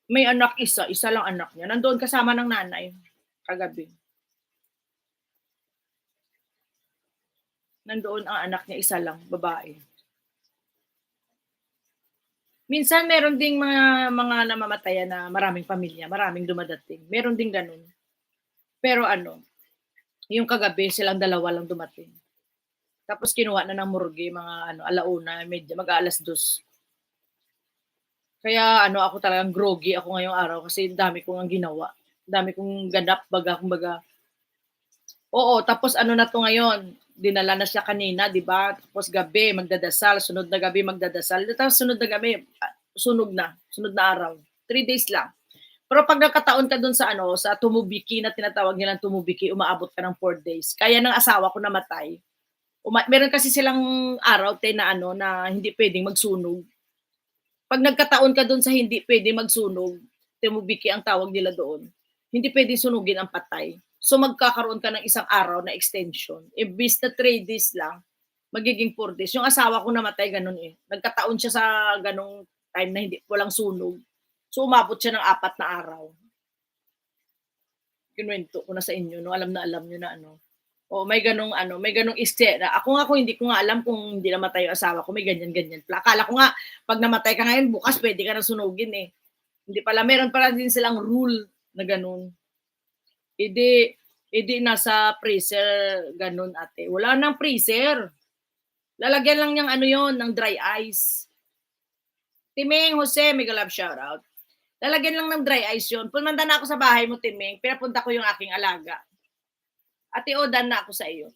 May anak isa lang anak niya. Nandoon kasama ng nanay kagabi. Nandoon ang anak niya, isa lang, babae. Minsan meron ding mga namamatayan na maraming pamilya, maraming dumadating. Meron ding gano'n. Pero ano, yung kagabi silang dalawa lang dumating. Tapos kinuha na ng morgue mga ano, 1:00, medyo mag-a-2:00. Kaya ano, ako talagang groggy ako ngayong araw kasi dami ko ngang ginawa. Dami kong ganap kumbaga. Oo, tapos ano na 'to ngayon, dinala na siya kanina 'di ba, tapos gabi magdadasal, sunod na gabi magdadasal, tapos sunod na gabi, sunod na araw, 3 days lang. Pero 'pag nagkataon ka dun sa ano, sa tumubiki na tinatawag nilang tumubiki, umaabot ka ng 4 days. Kaya ng asawa ko namatay, meron kasi silang araw na ano, na hindi puwedeng magsunog. 'Pag nagkataon ka dun sa hindi puwedeng magsunog, tumubiki ang tawag nila doon, hindi puwedeng sunugin ang patay. So magkakaroon ka ng isang araw na extension. Imbis na 3 days lang, magiging 4 days. Yung asawa ko namatay gano'n, eh. Nagkataon siya sa gano'ng time na walang sunog. So umabot siya ng 4 na araw. Kinuwento ko na sa inyo 'no, alam na alam niyo na ano. Oo, may gano'ng ano, may gano'ng eksena. Ako nga kung hindi ko nga alam kung hindi namatay yung asawa ko, may ganyan-ganyan pala. Akala ko nga 'pag namatay ka ngayon, bukas puwede ka ng sunugin, eh. Hindi pala, meron pala din silang rule na gano'n. Eh nasa freezer gano'n ate. Wala ng freezer. Lalagyan lang niyang ano 'yon, ng dry ice. Timeng Jose, mega love shoutout. Lalagyan lang ng dry ice 'yon. Pumunta na ako sa bahay mo, Timeng, pinapunta ko yung aking alaga. Ate O, done na ako sa iyo.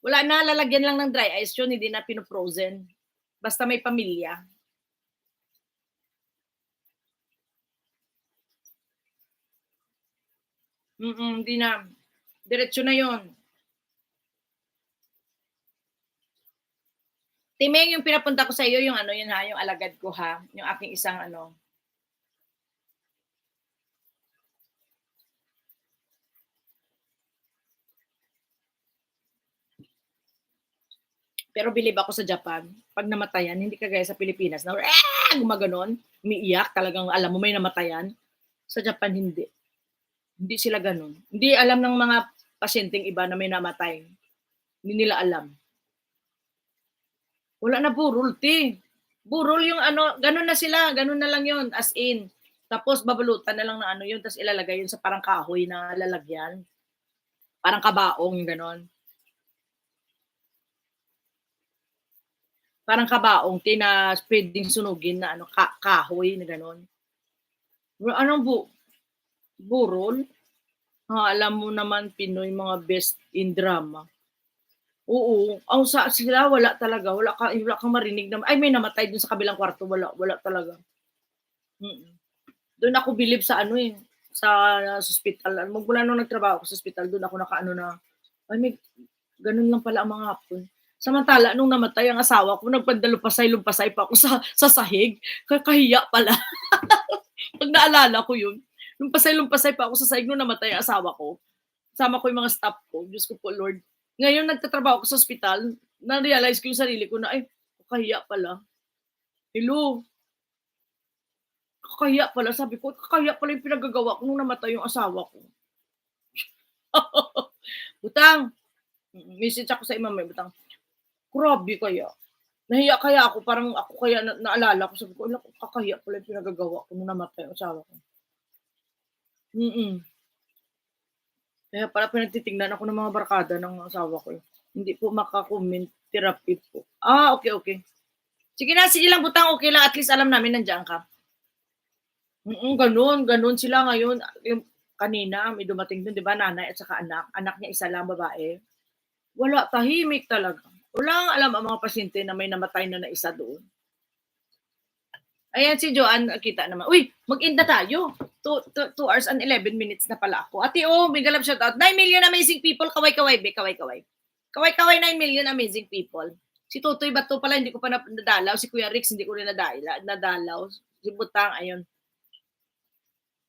Wala na, lalagyan lang ng dry ice 'yun, hindi na pino-frozen. Basta may pamilya. Hindi na. Diretso na 'yon. Timeng, yung pinapunta ko sa iyo, yung ano, yun ha, yung alagad ko ha, yung aking isang ano. Pero believe ako sa Japan, 'pag namatayan, hindi kagaya sa Pilipinas na gumaganon, umiiyak, talagang alam mo may namatayan. Sa Japan hindi. Hindi sila gano'n. Hindi alam ng mga pasyenteng iba na may namatay. Hindi nila alam. Wala na burol, te. Burol yung ano, gano'n na sila, gano'n na lang 'yun, as in. Tapos babalutan na lang ng ano 'yun, tapos ilalagay 'yun sa parang kahoy na lalagyan, parang kabaong, yung gano'n. Parang kabaong, te, na puwedeng sunugin na ano, kahoy na gano'n. Anong burol? Alam mo naman Pinoy mga best in drama. Oo, ang sila wala talaga, wala kang marinig na, "Ay may namatay dun sa kabilang kwarto." Wala talaga. Mm. Dun ako bilib sa ano, eh, sa ospital. Magmula nung nagtrabaho ako sa ospital, dun ako nakaano na, ay may ganun lang pala ang mga Hapon. Samantala nung namatay ang asawa ko, nagpandalumpasay-lumpasay pa ako sa sahig, kakahiya pala. 'Pag naalala ko yun, lumpasay-lumpasay pa ako sa sahig nung namatay ang asawa ko. Kasama ko yung mga staff ko, Diyos ko po Lord. Ngayon nagtatrabaho ako sa ospital, na-realize ko yung sarili ko na, ay, kakahiya pala. Hello, kakahiya pala, sabi ko, kakahiya pala yung pinagagawa ko nung namatay yung asawa ko. Butang, message ako sa imam, butang, grabe kaya. Nahiya kaya ako, parang ako kaya naalala ko, sabi ko, naku, kakahiya pala yung pinagagawa ko nung namatay yung asawa ko. Mm. Kaya pala pinagtitingnan ako ng mga barkada ng asawa ko, eh. Hindi po maka-comment, therapy po. Okay, okay. Sige lang butang, okey lang, at least alam namin nandiyan ka. Gano'n sila ngayon. Yung kanina may dumating dun 'di ba, nanay at saka anak. Anak niya isa lang babae. Wala, tahimik talaga. Walang alam ang mga pasyente na may namatay na isa doon. Ayan si Joanne, kita naman. Uy, mag-end na tayo. 2 hours and 11 minutes na pala ako. Ate O, mega love shoutout. 9 million amazing people, kaway-kaway be, kaway-kaway. Kaway-kaway 9 million amazing people. Si Totoy Bato pala hindi ko pa nadalaw, si Kuya Rix hindi ko rin nadalaw. Si Butang ayun.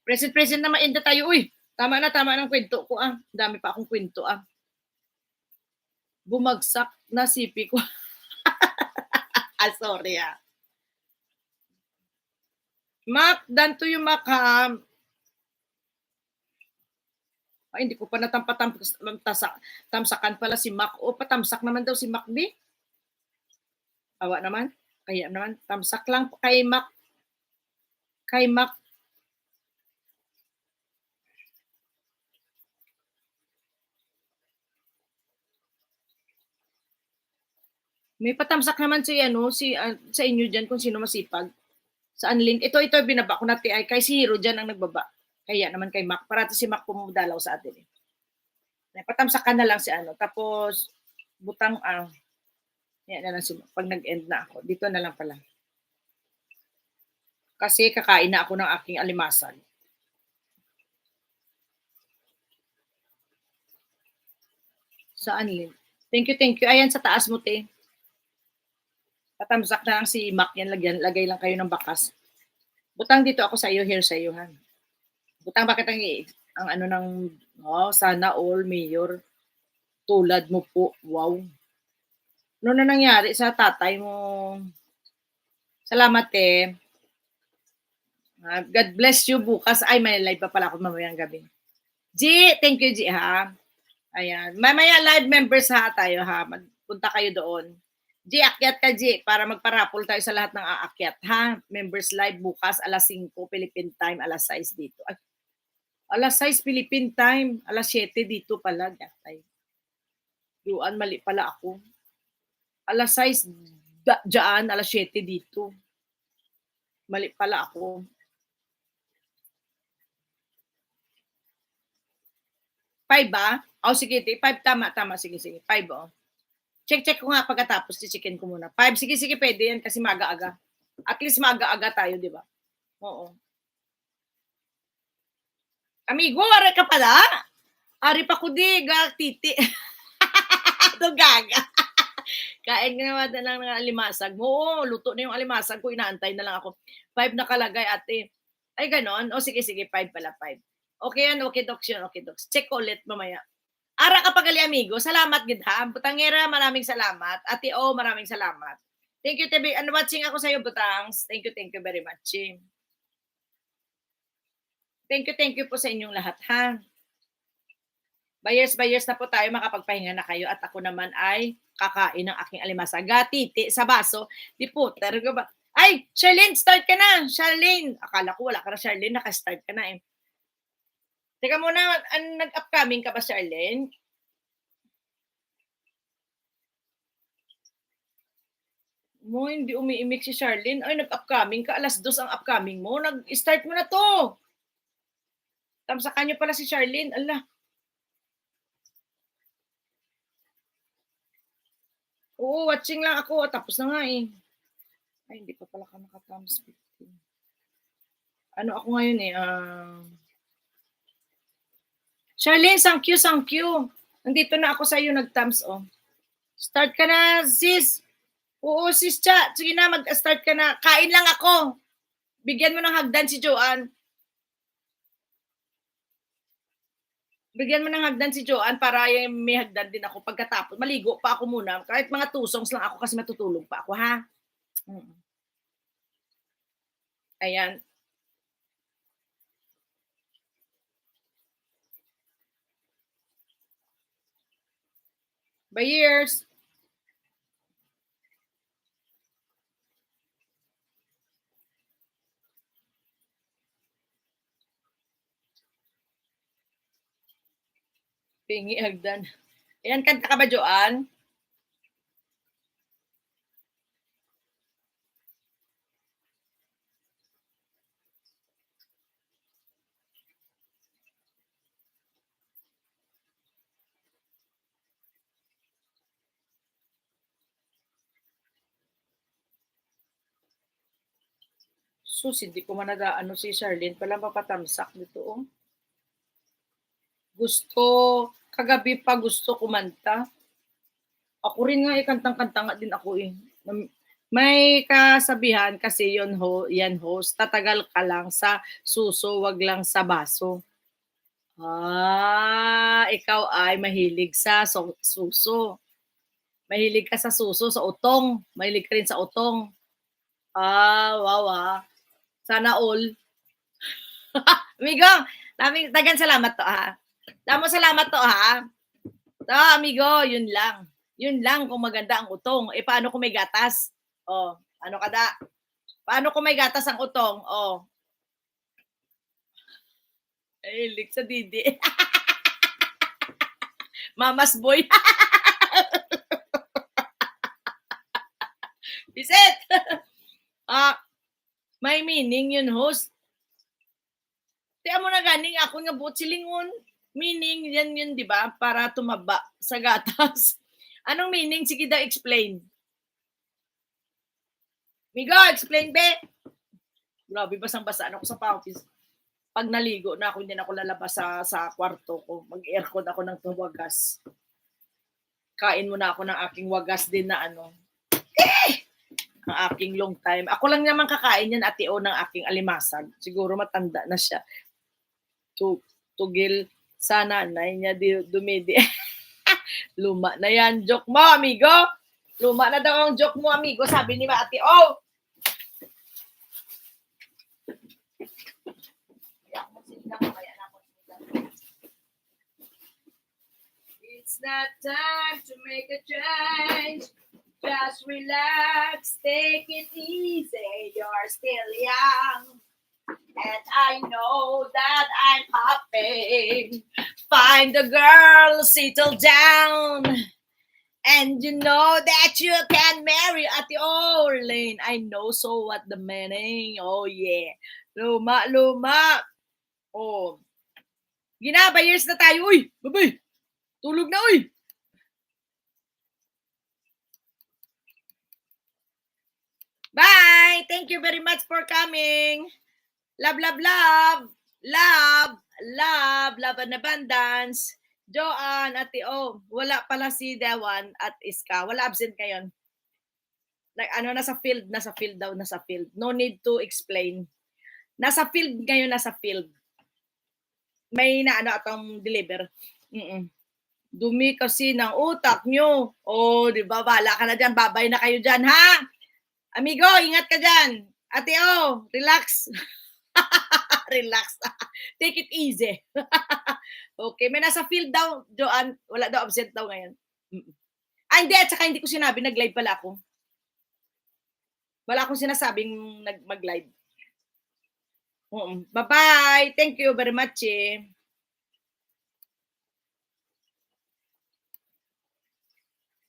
Present na ma-end na tayo. Uy, tama na ang kwento ko, dami pa akong kwento, Bumagsak na sipi ko. Sorry, Mac, done to you, Mac, ha? Ay, hindi ko pa tamsakan pala si Mac. O, patamsak naman daw si Mac, B. Awa naman. Kaya naman, tamsak lang kay Mac. Kay Mac. May patamsak naman si sa inyo diyan kung sino masipag. Saan link? Ito binaba ko na TI kay si Hero diyan ang nagbaba. Kaya naman kay Mac. Parati si Mac pumudalaw sa atin. Patamsak ka na lang si Tapos butang yan na lang si Mac. Pag nag-end na ako. Dito na lang pala. Kasi kakain na ako ng aking alimasag. Saan link? Thank you. Ayan sa taas mo, te. Patamsak na lang si Mac yan. Lagay lang kayo ng bakas. Butang dito ako sa iyo, here sa iyo, ha. Butang bakit ang ng sana all mayor tulad mo po. Wow. Ano na nangyari sa tatay mo? Salamat, eh. God bless you bukas. Ay, may live pa pala ako mamayang gabi. G, thank you, G, ha. Ayan. Mamaya live members ha tayo, ha. Magpunta kayo doon. G, akyat ka, G, para magparapol tayo sa lahat ng aakyat, ha? Members live bukas, alas 5, Philippine time, alas 6 dito. Ay, alas 6, Philippine time, alas 7 dito pala. Gatay. Yuan, mali pala ako. Alas 6 dyan, alas 7 dito. Mali pala ako. Five ba? O, sige, 5 tama. Sige. 5, oh. Check ko nga pagkatapos, chicken ko muna. 5, sige, pwede yan kasi maga-aga. At least maga-aga tayo, di ba? Oo. Amigo, ari ka pala? Ari pa ko di, titi. Ito gaga. Kain ka naman na lang ng alimasag mo. Oo, luto na yung alimasag ko. Inaantay na lang ako. 5 nakalagay, ate. Ay, ganon. O, sige, 5 pala, 5. Okay yan, okay, docs yun. Okay, docs. Check ko ulit mamaya. Ara ka pagali, amigo. Salamat, gid ha. Butangera, maraming salamat. Ate O, maraming salamat. Thank you, TV. Watching ako sa'yo, Butangs. Thank you very much. Thank you po sa inyong lahat, ha. Bayers na po tayo, makapagpahinga na kayo. At ako naman ay kakain ng aking alimasag. Titi sa baso. Di po, ba? Ay, Charlene, start ka na. Charlene. Akala ko wala ka na, Charlene. Naka-start ka na, eh. Teka muna, nag-upcoming ka ba, Charlene? Mo, hindi umiimik si Charlene. Ay, nag-upcoming ka. Alas 2 ang upcoming mo. Nag-start mo na to. Tamsakan niyo pala si Charlene. Ala. Oo, watching lang ako. Tapos na nga eh. Ay, hindi pa pala ka naka-thumbs 15. Ano ako ngayon eh. Charlene, thank you. Nandito na ako sa iyo, nag-thumbs oh. Start ka na, sis. Oo, sis Cha. Sige na, mag-start ka na. Kain lang ako. Bigyan mo ng hagdan si Joanne. Bigyan mo ng hagdan si Joanne para may hagdan din ako pagkatapos. Maligo pa ako muna. Kahit mga 2 songs lang ako kasi matutulog pa ako, ha? Ayan. By years. Pingi hagdan. Ayan, kanta ka ba, Joanne? Sus, hindi ko manadaano si Charlene. Pala mapatamsak dito, oh. Kagabi pa gusto kumanta. Ako rin nga, kantang-kanta nga din ako eh. May kasabihan kasi yan host, tatagal ka lang sa suso, wag lang sa baso. Ikaw ay mahilig sa suso. Mahilig ka sa suso, sa utong. Mahilig ka rin sa utong. Wow. Sana all. Amigo, dagan salamat to ha. Damo salamat to ha. To, amigo, yun lang. Yun lang kung maganda ang utong. Eh, paano kung may gatas? Oh, ano kada? Paano kung may gatas ang utong? Oh. Eh, lik sa didi. Mama's boy. Bisit! May meaning yun, host. Tiyan mo na ganing ako nga buot silingon. Meaning, yan yun, di ba? Para tumaba sa gatas. Anong meaning? Sige daw, explain. Migo, explain, be. Grabe, basang-basaan ako sa pawis. Pag naligo na ako, hindi na ako lalabas sa kwarto ko. Mag-aircon ako ng wagas. Kain muna ako ng aking wagas din na ano. Ang aking long time. Ako lang naman kakain yan, ate O, ng aking alimasag. Siguro matanda na siya. Tugil sa nanay niya dumidi. Luma na yan. Joke mo, amigo. Luma na daw ang joke mo, amigo. Sabi ni ate O. It's not time to make a change. Just relax, take it easy. You're still young. And I know that I'm happy. Find a girl, settle down. And you know that you can marry at the old lane. I know so what the meaning. Oh yeah. Luma. Oh. Ginaba, years na tayo. Uy, babay. Tulog na, uy. Bye. Thank you very much for coming. Love, love, love. Love, love, love and abundance. Joanne, ate O, wala pala si Dewan at Iska. Wala, absent kayo. Like, nasa field daw, nasa field. No need to explain. Nasa field ngayon, nasa field. May atong deliver. Dumi kasi ng utak nyo. Oh, di ba? Bala ka na dyan. Babay na kayo dyan, ha? Amigo, ingat ka dyan. Ate O, relax. Relax. Take it easy. Okay, may nasa field daw, Joanne. Wala daw, absent daw ngayon. Hindi, at saka hindi ko sinabi, nag-live pala ako. Wala akong sinasabing mag-live. Bye-bye. Thank you very much,